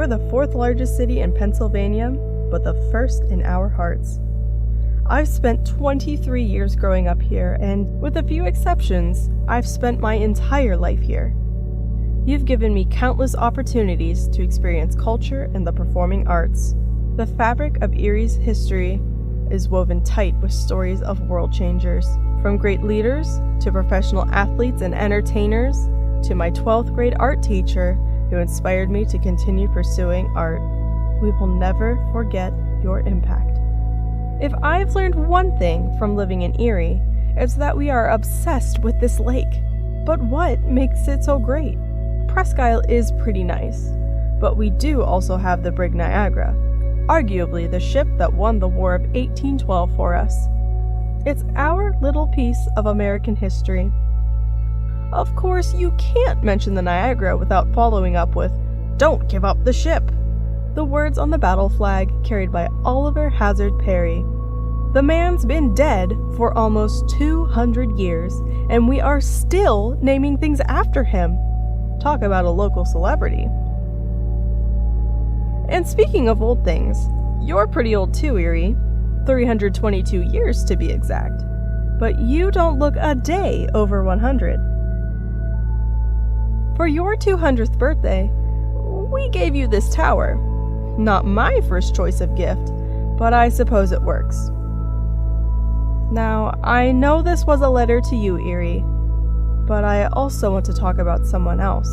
We're the 4th largest city in Pennsylvania, but the 1st in our hearts. I've spent 23 years growing up here, and with a few exceptions, I've spent my entire life here. You've given me countless opportunities to experience culture and the performing arts. The fabric of Erie's history is woven tight with stories of world changers, from great leaders to professional athletes and entertainers to my 12th grade art teacher who inspired me to continue pursuing art. We will never forget your impact. If I've learned one thing from living in Erie, it's that we are obsessed with this lake. But what makes it so great? Presque Isle is pretty nice, but we do also have the brig Niagara, arguably the ship that won the War of 1812 for us. It's our little piece of American history. Of course, you can't mention the Niagara without following up with, "Don't give up the ship," the words on the battle flag carried by Oliver Hazard Perry. The man's been dead for almost 200 years, and we are still naming things after him. Talk about a local celebrity. And speaking of old things, you're pretty old too, Erie. 322 years to be exact. But you don't look a day over 100. For your 200th birthday, we gave you this tower. Not my first choice of gift, but I suppose it works. Now, I know this was a letter to you, Erie, but I also want to talk about someone else.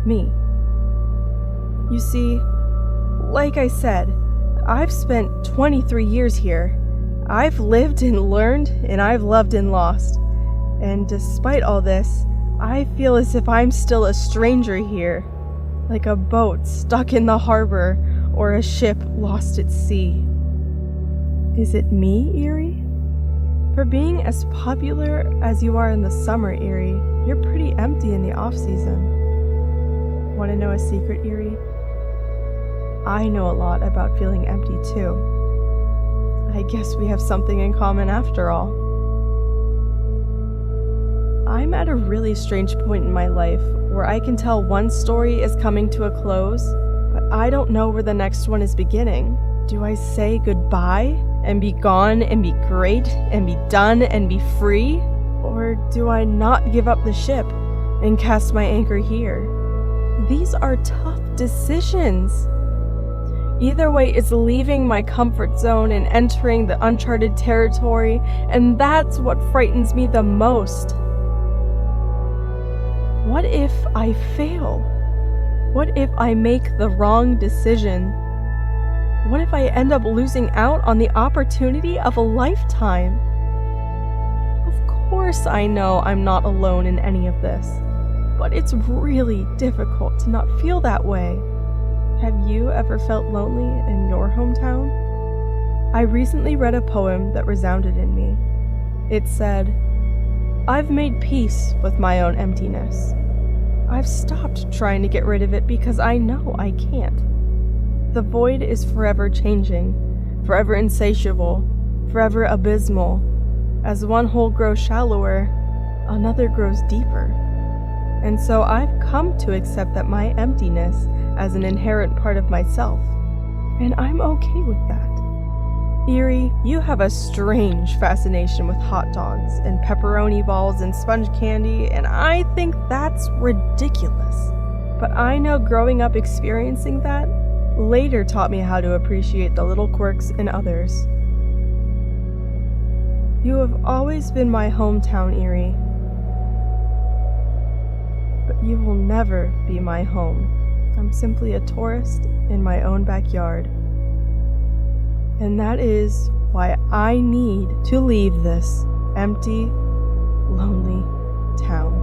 Me. You see, like I said, I've spent 23 years here. I've lived and learned, and I've loved and lost. And despite all this, I feel as if I'm still a stranger here, like a boat stuck in the harbor or a ship lost at sea. Is it me, Erie? For being as popular as you are in the summer, Erie, you're pretty empty in the off-season. Want to know a secret, Erie? I know a lot about feeling empty too. I guess we have something in common after all. I'm at a really strange point in my life where I can tell one story is coming to a close, but I don't know where the next one is beginning. Do I say goodbye and be gone and be great and be done and be free? Or do I not give up the ship and cast my anchor here? These are tough decisions. Either way, it's leaving my comfort zone and entering the uncharted territory, and that's what frightens me the most. What if I fail? What if I make the wrong decision? What if I end up losing out on the opportunity of a lifetime? Of course I know I'm not alone in any of this, but it's really difficult to not feel that way. Have you ever felt lonely in your hometown? I recently read a poem that resounded in me. It said, "I've made peace with my own emptiness. I've stopped trying to get rid of it because I know I can't. The void is forever changing, forever insatiable, forever abysmal. As one hole grows shallower, another grows deeper. And so I've come to accept that my emptiness as an inherent part of myself, and I'm okay with that. Erie, you have a strange fascination with hot dogs and pepperoni balls and sponge candy, and I think that's ridiculous. But I know growing up experiencing that later taught me how to appreciate the little quirks in others. You have always been my hometown, Erie, but you will never be my home. I'm simply a tourist in my own backyard. And that is why I need to leave this empty, lonely town.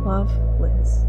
Love, Liz."